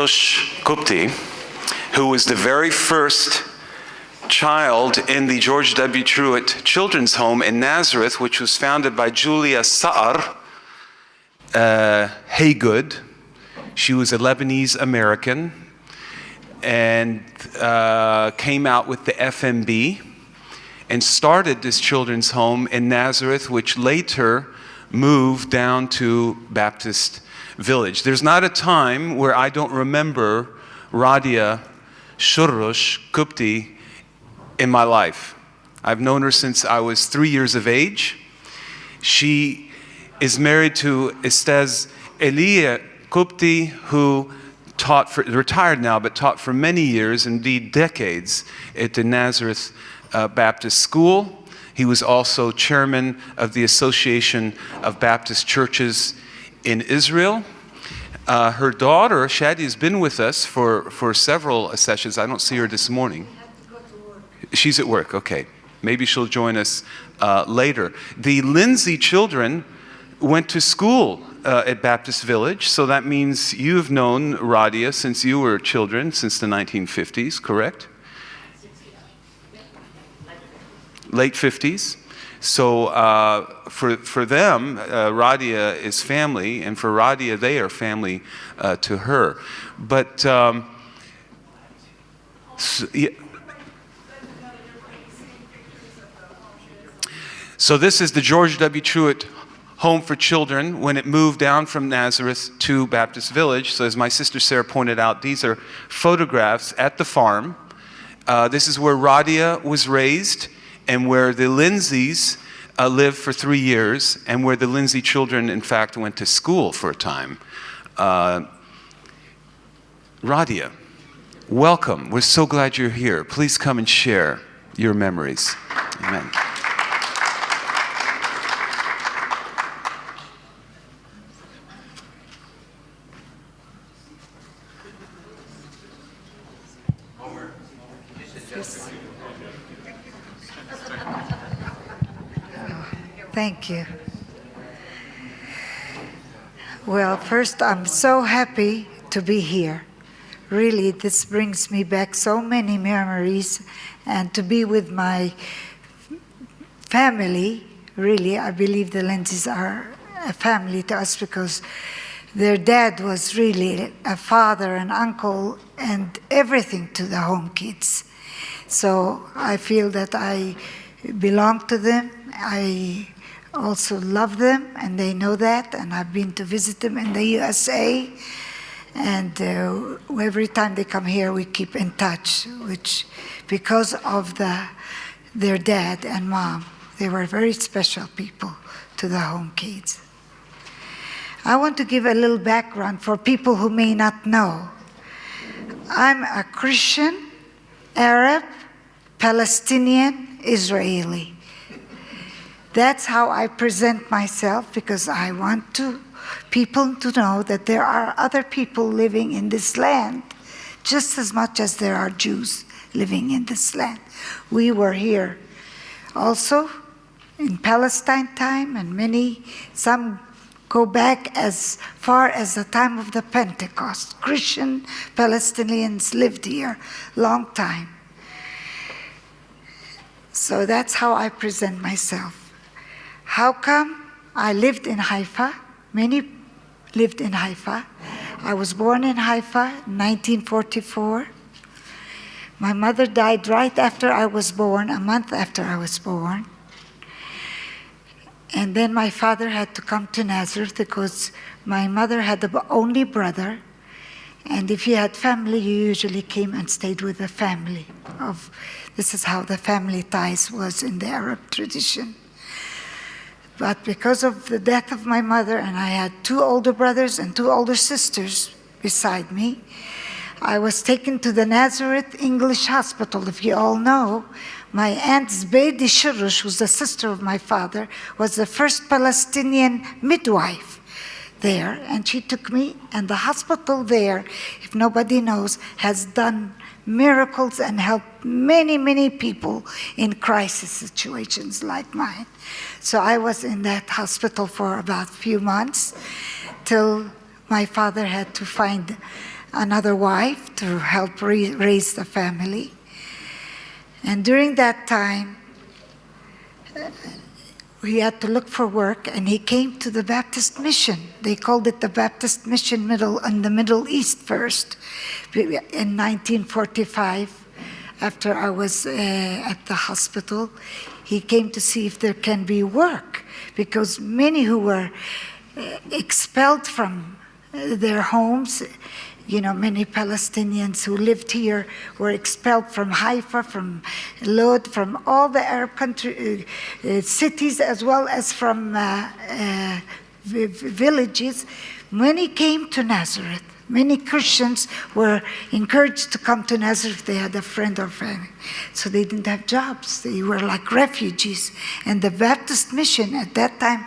Shurrush Qubty, who was the very first child in the George W. Truett Children's Home in Nazareth, which was founded by Julia Sa'ar Haygood. She was a Lebanese American and came out with the FMB and started this children's home in Nazareth, which later moved down to Baptist Village. There's not a time where I don't remember Rhadia Shurrush Qubty in my life. I've known her since I was 3 years of age. She is married to Estez Elia Qubty, who retired now, but taught for many years, indeed decades, at the Nazareth Baptist School. He was also chairman of the Association of Baptist Churches in Israel. Her daughter, Shadi, has been with us for several sessions. I don't see her this morning. She's at work, okay. Maybe she'll join us later. The Lindsey children went to school at Baptist Village, so that means you've known Rhadia since you were children, since the 1950s, correct? Late 50s. So for them, Rhadia is family, and for Rhadia, they are family to her. But so this is the George W. Truett Home for Children when it moved down from Nazareth to Baptist Village. So as my sister Sarah pointed out, these are photographs at the farm. This is where Rhadia was raised and where the Lindseys lived for 3 years, and where the Lindsey children, in fact, went to school for a time. Rhadia, welcome. We're so glad you're here. Please come and share your memories. Amen. Thank you. Well, first, I'm so happy to be here. Really, this brings me back so many memories, and to be with my family. Really, I believe the Lindseys are a family to us because their dad was really a father, an uncle, and everything to the home kids. So I feel that I belong to them. I also love them, and they know that, and I've been to visit them in the USA, and every time they come here we keep in touch, which because of their dad and mom, they were very special people to the home kids. I want to give a little background for people who may not know. I'm a Christian, Arab, Palestinian, Israeli. That's how I present myself, because I want people to know that there are other people living in this land, just as much as there are Jews living in this land. We were here also in Palestine time, and some go back as far as the time of the Pentecost. Christian Palestinians lived here long time. So that's how I present myself. How come? I lived in Haifa. Many lived in Haifa. I was born in Haifa in 1944. My mother died right after I was born, a month after I was born. And then my father had to come to Nazareth because my mother had the only brother. And if you had family, you usually came and stayed with the family. This is how the family ties was in the Arab tradition. But because of the death of my mother, and I had 2 older brothers and 2 older sisters beside me, I was taken to the Nazareth English Hospital. If you all know, my aunt Zbeidi Shurrush, who's the sister of my father, was the first Palestinian midwife there, and she took me, and the hospital there, if nobody knows, has done miracles and helped many, many people in crisis situations like mine. So I was in that hospital for about a few months till my father had to find another wife to help raise the family. And during that time, he had to look for work, and he came to the Baptist Mission. They called it the Baptist Mission in the Middle East first. In 1945, after I was at the hospital, he came to see if there can be work, because many who were expelled from their homes, many Palestinians who lived here were expelled from Haifa, from Lod, from all the Arab cities, as well as from villages. Many came to Nazareth. Many Christians were encouraged to come to Nazareth if they had a friend or family. So they didn't have jobs. They were like refugees. And the Baptist Mission at that time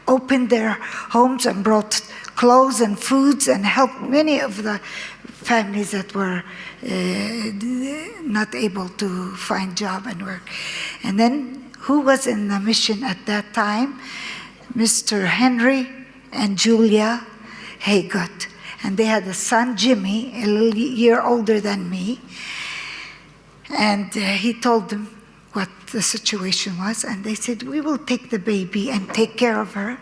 opened their homes and brought clothes and foods and helped many of the families that were not able to find job and work. And then who was in the mission at that time? Mr. Henry and Julia Haygut. And they had a son, Jimmy, a little year older than me. And he told them what the situation was. And they said, we will take the baby and take care of her.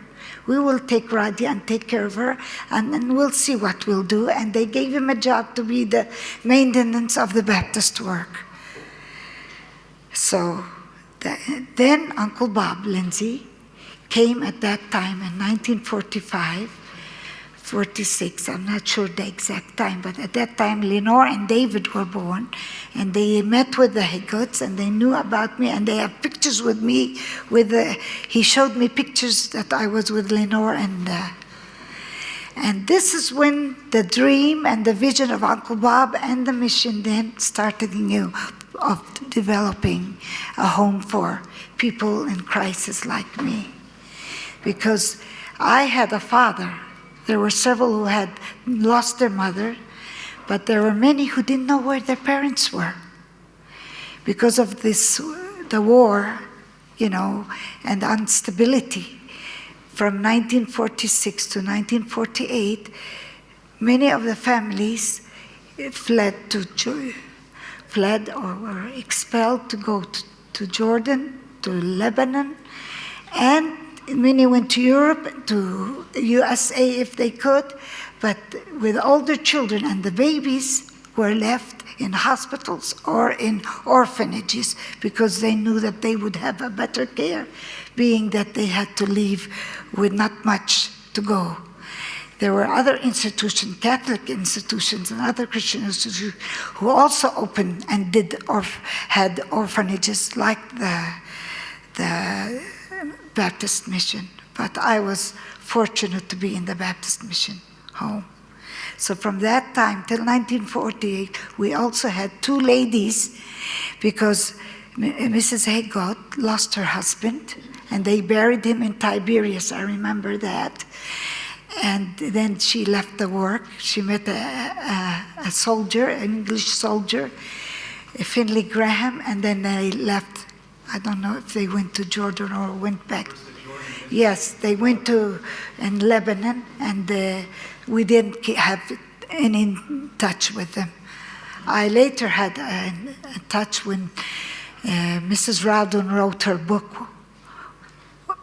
We will take Rhadia and take care of her, and then we'll see what we'll do. And they gave him a job to be the maintenance of the Baptist work. So then Uncle Bob Lindsey came at that time in 1945, 46, I'm not sure the exact time, but at that time Lenore and David were born, and they met with the Hayguts, and they knew about me, and they have pictures with me. He showed me pictures that I was with Lenore, and this is when the dream and the vision of Uncle Bob and the mission then started anew of developing a home for people in crisis like me. Because I had a father. There were several who had lost their mother, but there were many who didn't know where their parents were. Because of the war, and the instability. From 1946 to 1948, many of the families fled or were expelled to go to Jordan, to Lebanon, and many went to Europe, to USA if they could, but with older children, and the babies were left in hospitals or in orphanages because they knew that they would have a better care, being that they had to leave with not much to go. There were other institutions, Catholic institutions and other Christian institutions, who also opened and had orphanages like the Baptist Mission. But I was fortunate to be in the Baptist Mission home. So from that time till 1948, we also had two ladies, because Mrs. Haygut lost her husband, and they buried him in Tiberias. I remember that. And then she left the work. She met a soldier, an English soldier, Finley Graham, and then they left. I don't know if they went to Jordan or went back. Yes, they went in Lebanon, and we didn't have any touch with them. I later had a touch when Mrs. Rowden wrote her book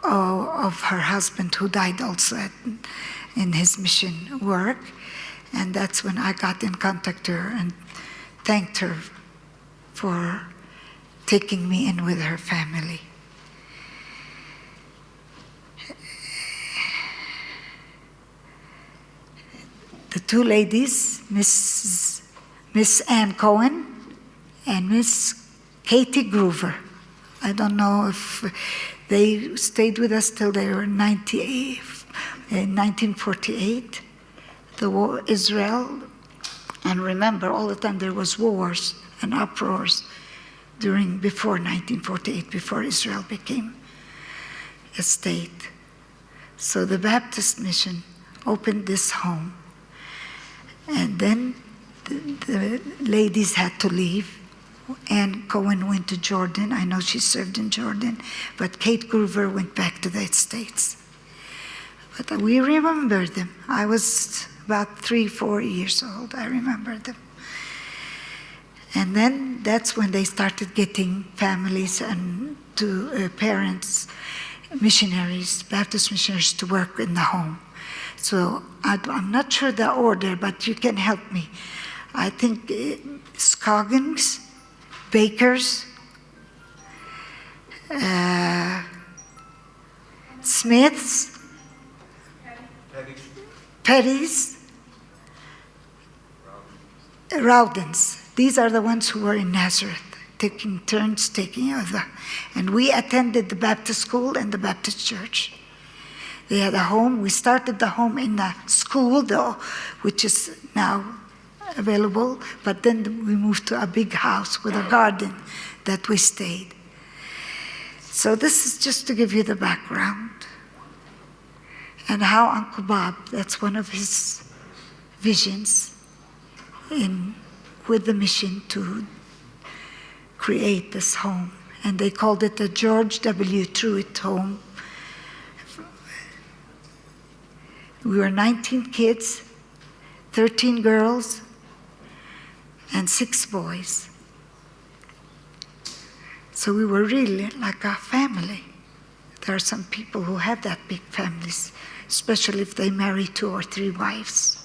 of her husband, who died also in his mission work, and that's when I got in contact with her and thanked her for taking me in with her family. The two ladies, Miss Ann Cohen and Miss Katie Groover. I don't know if they stayed with us till they were 1948. The war, Israel, and remember, all the time there was wars and uproars before 1948, before Israel became a state. So the Baptist Mission opened this home. And then the ladies had to leave. Ann Cohen went to Jordan. I know she served in Jordan. But Kate Groover went back to the States. But we remember them. I was about 3, 4 years old. I remember them. And then that's when they started getting families and parents, missionaries, Baptist missionaries, to work in the home. So I'm not sure the order, but you can help me. I think Scoggins, Bakers, Smiths, Petties, Rowdens. These are the ones who were in Nazareth, taking turns taking over. And we attended the Baptist school and the Baptist church. They had a home. We started the home in the school, though, which is now available, but then we moved to a big house with a garden that we stayed. So this is just to give you the background. And how Uncle Bob, that's one of his visions with the mission to create this home. And they called it the George W. Truett Home. We were 19 kids, 13 girls, and 6 boys. So we were really like a family. There are some people who have that big families, especially if they marry 2 or 3 wives.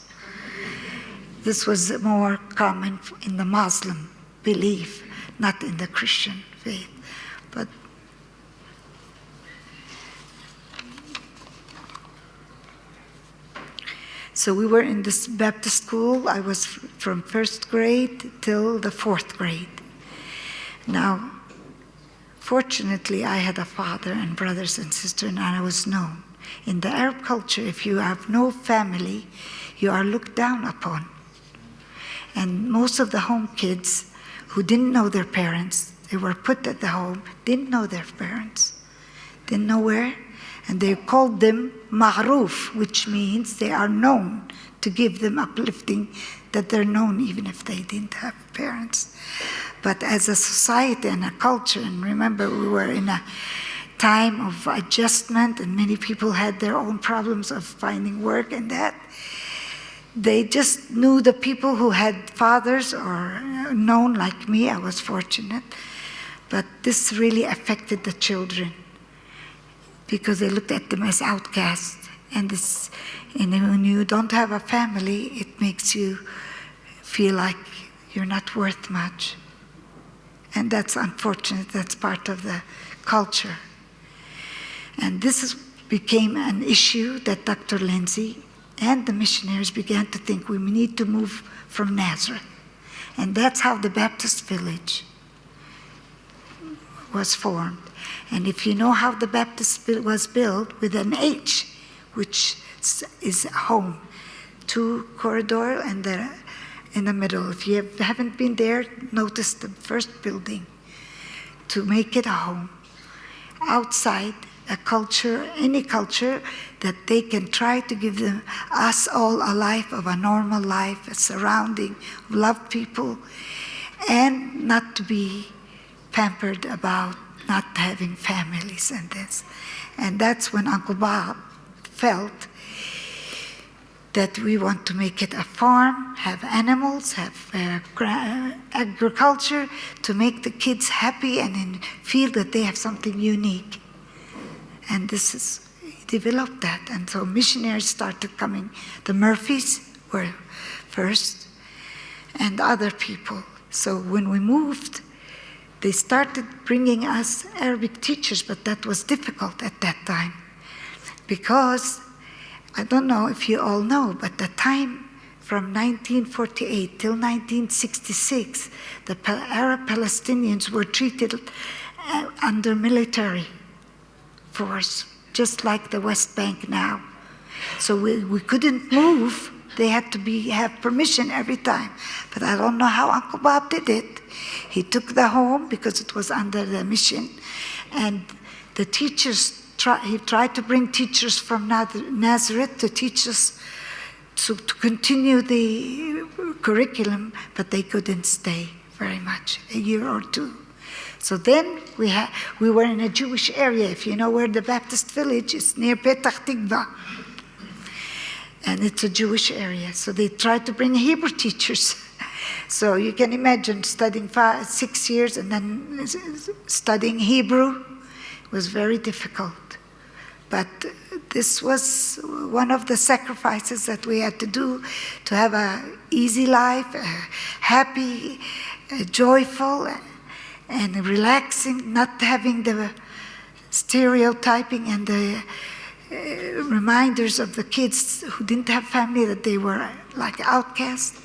This was more common in the Muslim belief, not in the Christian faith. But so we were in this Baptist school. I was from 1st grade till the 4th grade. Now, fortunately, I had a father and brothers and sisters, and I was known. In the Arab culture, if you have no family, you are looked down upon. And most of the home kids who didn't know their parents, they were put at the home, didn't know their parents, didn't know where, and they called them ma'ruf, which means they are known, to give them uplifting, that they're known even if they didn't have parents. But as a society and a culture, and remember we were in a time of adjustment and many people had their own problems of finding work and that, they just knew the people who had fathers or known like me. I was fortunate. But this really affected the children because they looked at them as outcasts. And when you don't have a family, it makes you feel like you're not worth much. And that's unfortunate. That's part of the culture. And this became an issue that Dr. Lindsey and the missionaries began to think we need to move from Nazareth. And that's how the Baptist village was formed. And if you know how the Baptist was built, with an H, which is home, 2 corridor and in the middle. If you haven't been there, notice the first building to make it a home. Outside, a culture, any culture, that they can try to give us all a life of a normal life, a surrounding, love people, and not to be pampered about not having families and this. And that's when Uncle Bob felt that we want to make it a farm, have animals, have agriculture, to make the kids happy and feel that they have something unique. And developed that. And so missionaries started coming. The Murphys were first, and other people. So when we moved, they started bringing us Arabic teachers, but that was difficult at that time. Because, I don't know if you all know, but the time from 1948 till 1966, the Arab Palestinians were treated under military force, just like the West Bank now. So we couldn't move. They had to have permission every time. But I don't know how Uncle Bob did it. He took the home because it was under the mission. And the teachers, he tried to bring teachers from Nazareth to teach us, to continue the curriculum, but they couldn't stay very much, a year or 2. So then we were in a Jewish area. If you know where the Baptist village is, near Petah Tikva. and it's a Jewish area. So they tried to bring Hebrew teachers. So you can imagine studying 6 years and then studying Hebrew was very difficult. But this was one of the sacrifices that we had to do to have an easy life, happy, joyful, and relaxing, not having the stereotyping and the reminders of the kids who didn't have family that they were like outcasts.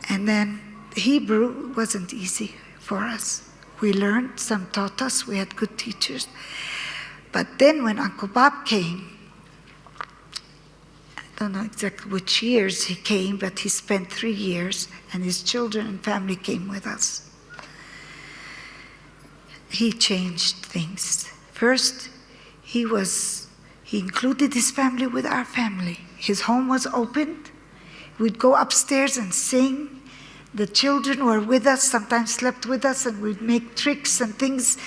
And then Hebrew wasn't easy for us. We learned, some taught us, we had good teachers. But then when Uncle Bob came, I don't know exactly which years he came, but he spent 3 years, and his children and family came with us. He changed things. First, he included his family with our family. His home was opened. We'd go upstairs and sing. The children were with us, sometimes slept with us, and we'd make tricks and things.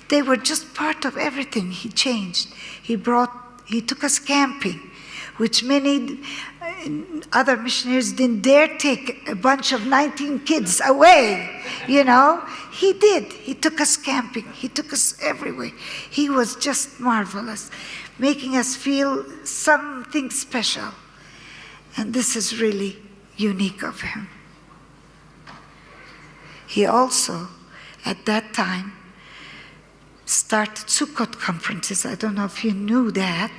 They were just part of everything. He changed. He took us camping, which many other missionaries didn't dare take a bunch of 19 kids away, you know. He did. He took us camping. He took us everywhere. He was just marvelous, making us feel something special. And this is really unique of him. He also, at that time, started Sukkot conferences. I don't know if you knew that.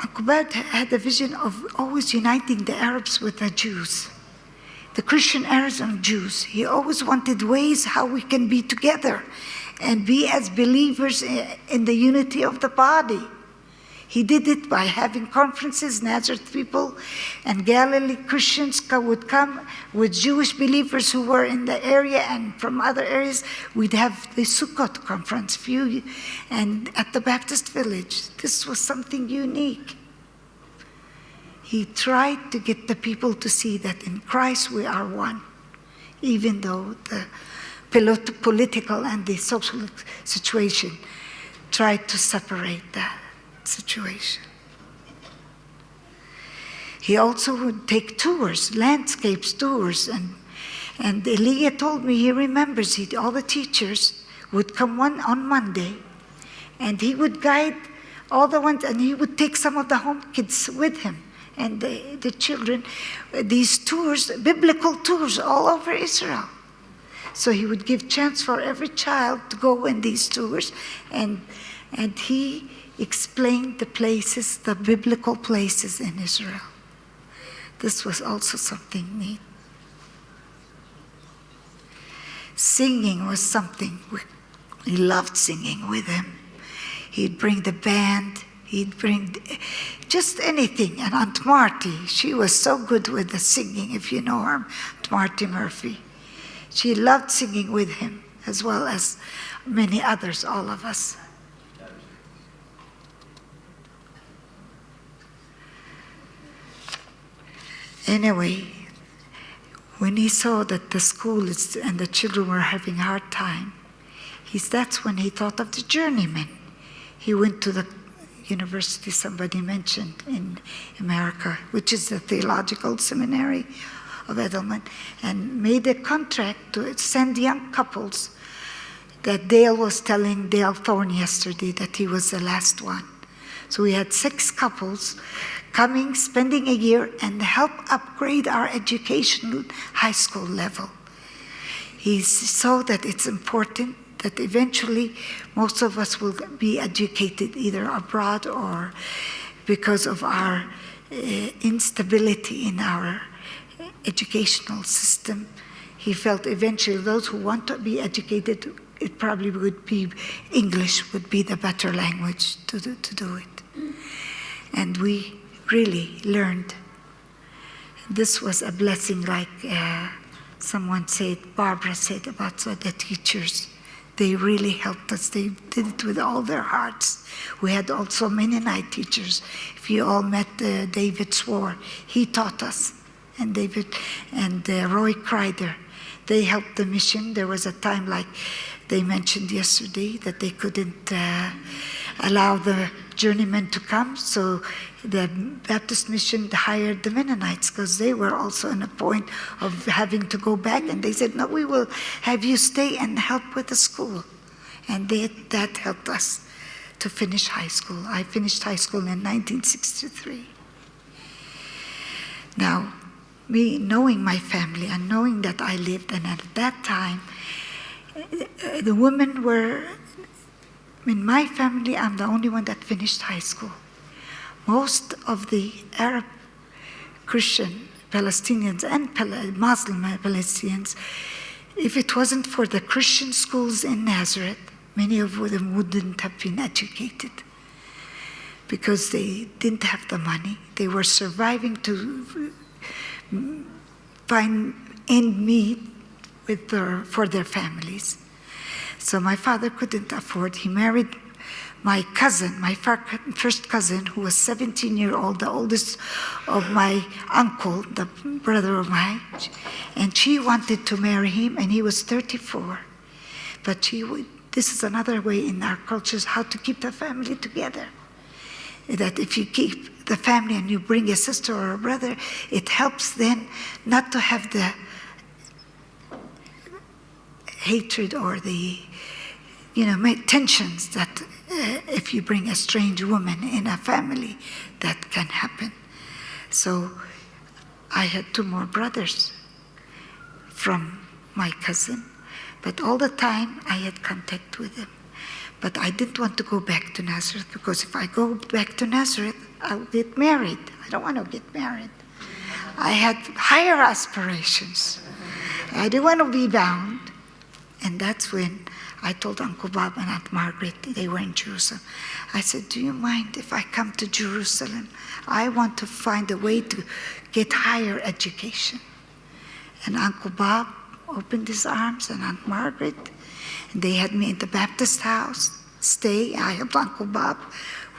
Uncle Bob had a vision of always uniting the Arabs with the Jews, the Christian Arabs and Jews. He always wanted ways how we can be together and be as believers in the unity of the body. He did it by having conferences. Nazareth people and Galilee Christians would come with Jewish believers who were in the area and from other areas. We'd have the Sukkot conference and at the Baptist village. This was something unique. He tried to get the people to see that in Christ we are one, even though the political and the social situation tried to separate that situation. He also would take tours, landscapes tours, and Elia told me he remembers all the teachers would come on Monday, and he would guide all the ones, and he would take some of the home kids with him, and the children, these tours, biblical tours all over Israel. So he would give chance for every child to go in these tours, and he explained the places, the biblical places in Israel. This was also something neat. Singing was something we loved singing with him. He'd bring the band, he'd bring just anything. And Aunt Marty, she was so good with the singing, if you know her, Aunt Marty Murphy. She loved singing with him, as well as many others, all of us. Anyway, when he saw that the school and the children were having a hard time, that's when he thought of the journeyman. He went to the university somebody mentioned in America, which is the Theological Seminary of Edelman, and made a contract to send young couples that Dale was telling Dale Thorne yesterday that he was the last one. So we had 6 couples coming, spending a year, and help upgrade our educational high school level. He saw that it's important that eventually most of us will be educated either abroad or because of our instability in our educational system. He felt eventually those who want to be educated, it probably would be English would be the better language to do it. And we really learned. This was a blessing, like someone said, Barbara said about the teachers. They really helped us. They did it with all their hearts. We had also Mennonite teachers. If you all met David Swore, he taught us. And David and Roy Kreider, they helped the mission. There was a time, like they mentioned yesterday, that they couldn't allow the journeymen to come, so the Baptist mission hired the Mennonites because they were also in a point of having to go back, and they said, no, we will have you stay and help with the school. And that helped us to finish high school. I finished high school in 1963. Now, me knowing my family and knowing that I lived, and at that time, the women were, in my family, I'm the only one that finished high school. Most of the Arab Christian Palestinians and Muslim Palestinians, if it wasn't for the Christian schools in Nazareth, many of them wouldn't have been educated because they didn't have the money. They were surviving to find end meet for their families. So my father couldn't afford. He married my cousin, my first cousin, who was 17 years old, the oldest of my uncle, the brother of mine, and she wanted to marry him, and he was 34. But this is another way in our cultures how to keep the family together. That if you keep the family and you bring a sister or a brother, it helps then not to have the hatred or the tensions that if you bring a strange woman in a family, that can happen. So I had 2 more brothers from my cousin, but all the time I had contact with them. But I didn't want to go back to Nazareth, because if I go back to Nazareth, I'll get married. I don't want to get married. I had higher aspirations. I didn't want to be bound. And that's when I told Uncle Bob and Aunt Margaret, they were in Jerusalem. I said, do you mind if I come to Jerusalem? I want to find a way to get higher education. And Uncle Bob opened his arms, and Aunt Margaret, and they had me in the Baptist house, stay. I helped Uncle Bob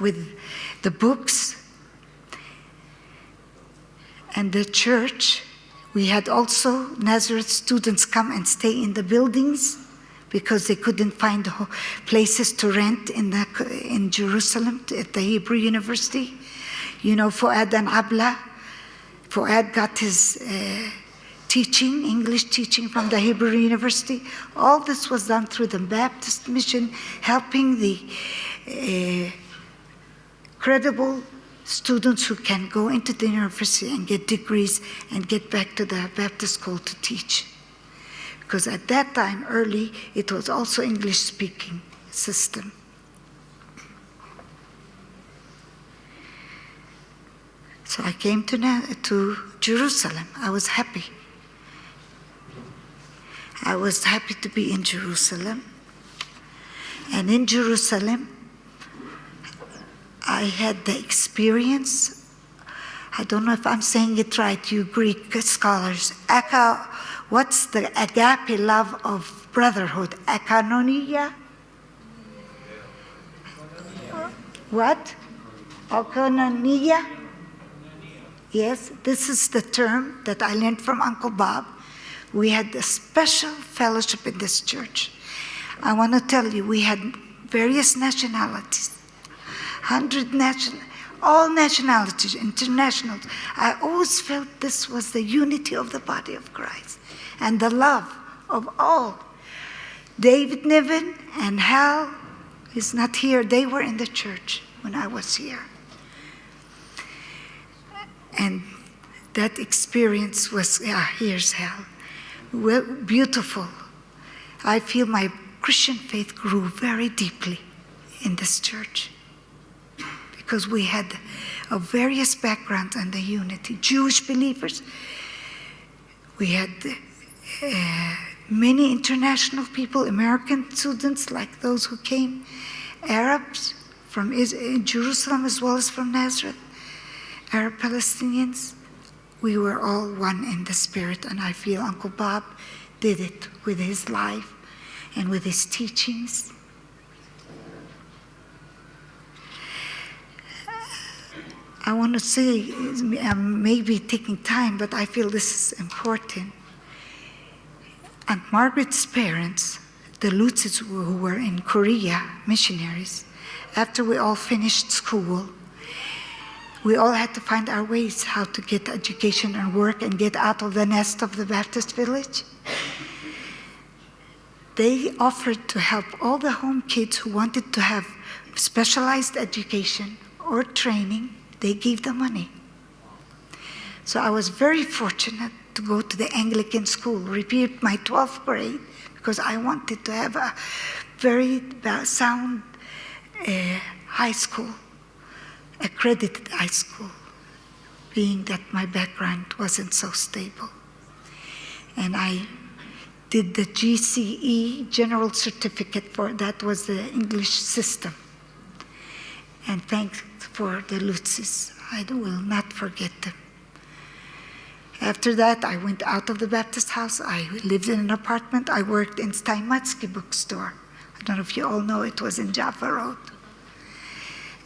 with the books. And the church, we had also Nazareth students come and stay in the buildings because they couldn't find places to rent in Jerusalem at the Hebrew University. Fuad and Abla. Fuad got his English teaching from the Hebrew University. All this was done through the Baptist mission, helping the credible students who can go into the university and get degrees and get back to the Baptist school to teach. Because at that time, early, it was also English-speaking system. So I came to Jerusalem. I was happy. I was happy to be in Jerusalem. And in Jerusalem, I had the experience, I don't know if I'm saying it right, you Greek scholars, what's the agape love of brotherhood? Akanonia? What? Akanonia? Yes, this is the term that I learned from Uncle Bob. We had a special fellowship in this church. I want to tell you, we had various nationalities. All nationalities, internationals. I always felt this was the unity of the body of Christ and the love of all. David Niven and Hal is not here. They were in the church when I was here. And that experience was, here's Hal. Well, beautiful. I feel my Christian faith grew very deeply in this church, because we had various backgrounds and the unity. Jewish believers. We had many international people, American students like those who came, Arabs from Jerusalem as well as from Nazareth, Arab Palestinians. We were all one in the spirit, and I feel Uncle Bob did it with his life and with his teachings. I want to say, I'm maybe taking time, but I feel this is important. Aunt Margaret's parents, the Lutzes who were in Korea, missionaries, after we all finished school, we all had to find our ways how to get education and work and get out of the nest of the Baptist village. They offered to help all the home kids who wanted to have specialized education or training. They gave the money. So I was very fortunate to go to the Anglican school, repeat my 12th grade, because I wanted to have a very sound high school, accredited high school, being that my background wasn't so stable. And I did the GCE, General Certificate, for that was the English system. And thanks for the Lutzes. I will not forget them. After that, I went out of the Baptist house. I lived in an apartment. I worked in Steinmatzky bookstore. I don't know if you all know, it was in Jaffa Road.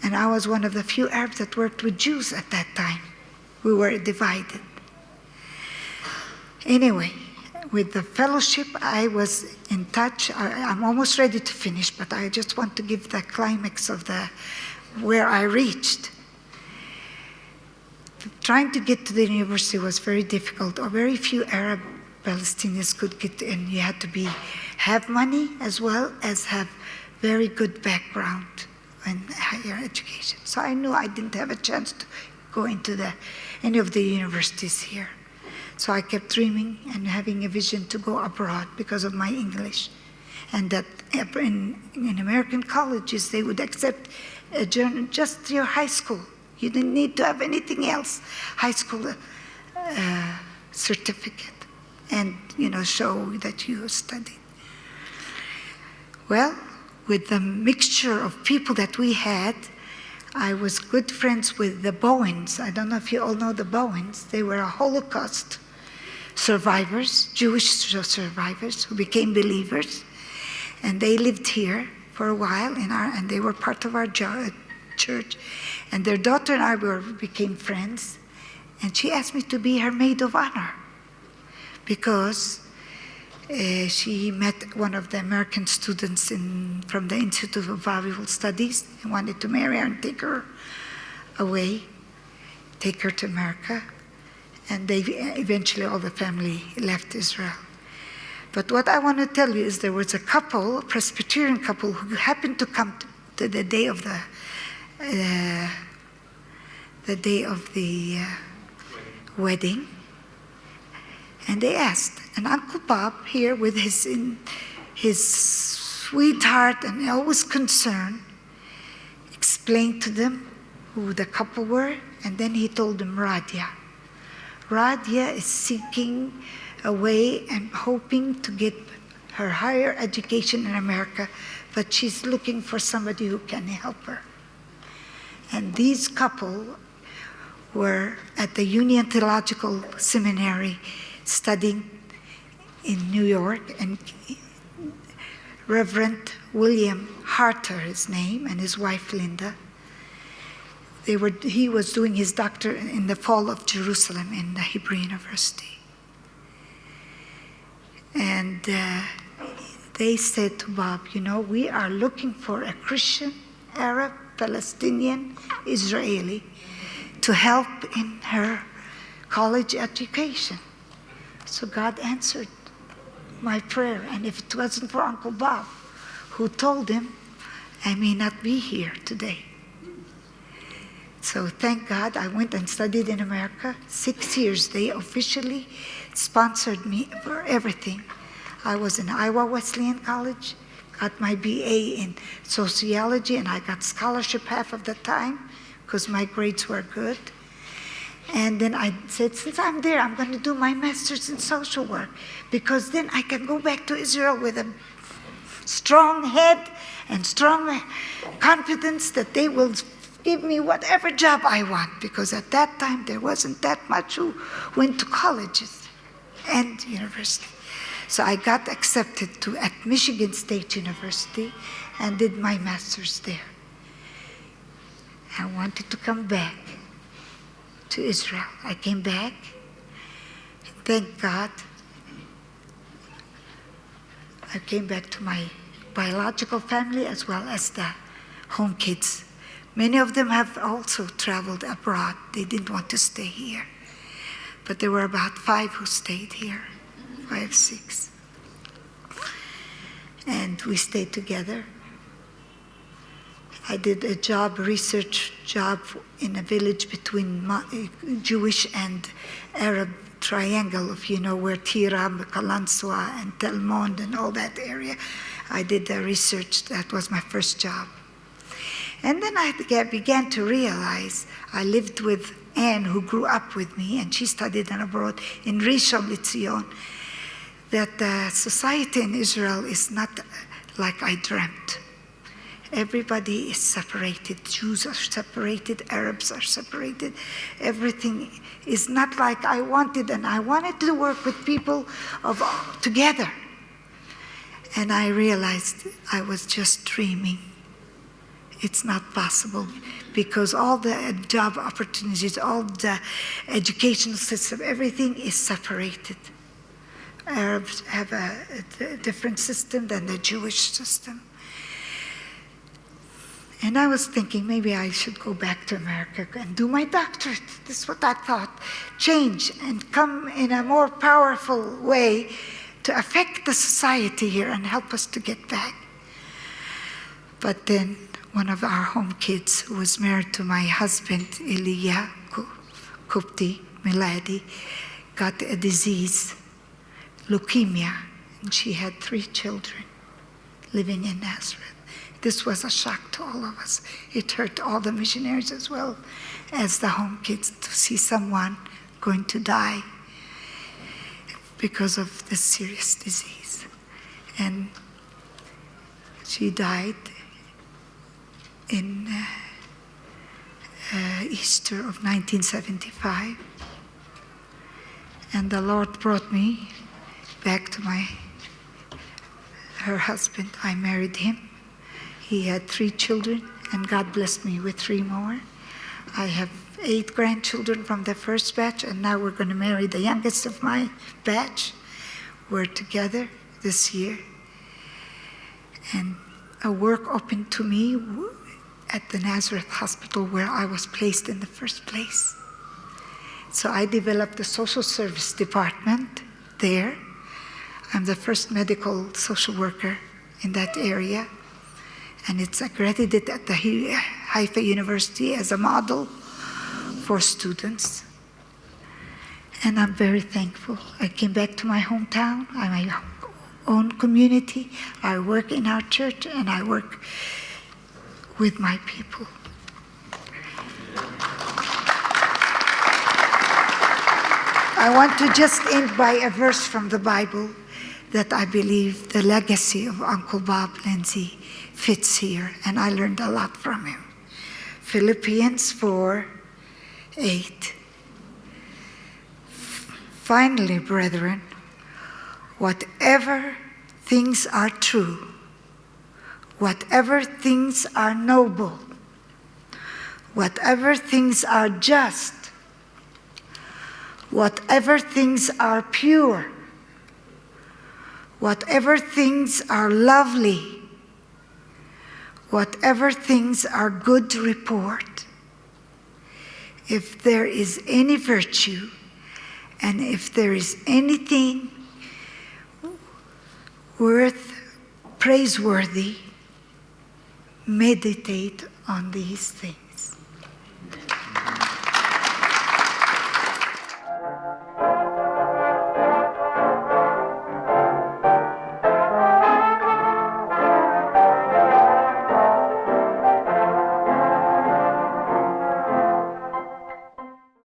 And I was one of the few Arabs that worked with Jews at that time. We were divided. Anyway, with the fellowship, I was in touch. I'm almost ready to finish, but I just want to give the climax of where I reached. Trying to get to the university was very difficult, or very few Arab Palestinians could get in. You had to have money as well as have very good background in higher education. So I knew I didn't have a chance to go into any of the universities here. So I kept dreaming and having a vision to go abroad because of my English. And that in American colleges, they would accept a journey, just your high school. You didn't need to have anything else, high school certificate, and show that you studied. Well, with the mixture of people that we had, I was good friends with the Bowens. I don't know if you all know the Bowens. They were a Holocaust survivors, Jewish survivors who became believers, and they lived here for a while and they were part of our church. And their daughter and I became friends, and she asked me to be her maid of honor because she met one of the American students from the Institute of Valuable Studies and wanted to marry her and take her away, take her to America. And eventually all the family left Israel. But what I want to tell you is there was a couple, a Presbyterian couple, who happened to come to the day of the wedding, and they asked, and Uncle Bob here with his sweetheart and always concerned, explained to them who the couple were, and then he told them Rhadia. Rhadia is seeking a way and hoping to get her higher education in America, but she's looking for somebody who can help her. And these couple were at the Union Theological Seminary studying in New York, and Reverend William Harter, his name, and his wife Linda, he was doing his doctorate in the fall of Jerusalem in the Hebrew University. And they said to Bob, we are looking for a Christian, Arab, Palestinian, Israeli to help in her college education. So God answered my prayer. And if it wasn't for Uncle Bob, who told him, I may not be here today. So thank God I went and studied in America. 6 years, they officially sponsored me for everything. I was in Iowa Wesleyan College, got my BA in sociology, and I got scholarship half of the time because my grades were good. And then I said, since I'm there, I'm going to do my master's in social work because then I can go back to Israel with a strong head and strong confidence that they will give me whatever job I want, because at that time there wasn't that much who went to colleges and university. So I got accepted at Michigan State University and did my master's there. I wanted to come back to Israel. I came back. Thank God. I came back to my biological family as well as the home kids. Many of them have also traveled abroad. They didn't want to stay here. But there were about 5 who stayed here, 5, 6. And we stayed together. I did a research job in a village between Jewish and Arab triangle, if you know where Tira, Kalanswa, and Tel Mond and all that area. I did the research. That was my first job. And then I began to realize, I lived with Anne, who grew up with me, and she studied abroad in Rishon LeZion, that the society in Israel is not like I dreamt. Everybody is separated. Jews are separated. Arabs are separated. Everything is not like I wanted, and I wanted to work with people together. And I realized I was just dreaming. It's not possible, because all the job opportunities, all the educational system, everything is separated. Arabs have a different system than the Jewish system. And I was thinking, maybe I should go back to America and do my doctorate. This is what I thought. Change and come in a more powerful way to affect the society here and help us to get back. But then one of our home kids, who was married to my husband, Elia Qubty, Miladi, got a disease, leukemia, and she had 3 children living in Nazareth. This was a shock to all of us. It hurt all the missionaries as well as the home kids to see someone going to die because of this serious disease. And she died in Easter of 1975. And the Lord brought me back to her husband. I married him. He had 3 children, and God blessed me with 3 more. I have 8 grandchildren from the first batch, and now we're going to marry the youngest of my batch. We're together this year. And a work opened to me at the Nazareth Hospital, where I was placed in the first place. So I developed the social service department there. I'm the first medical social worker in that area. And it's accredited at the Haifa University as a model for students. And I'm very thankful. I came back to my hometown, my own community. I work in our church, and I work with my people. I want to just end by a verse from the Bible that I believe the legacy of Uncle Bob Lindsey fits here, and I learned a lot from him. Philippians 4:8. Finally, brethren, whatever things are true, whatever things are noble, whatever things are just, whatever things are pure, whatever things are lovely, whatever things are good report, if there is any virtue, and if there is anything praiseworthy, meditate on these things.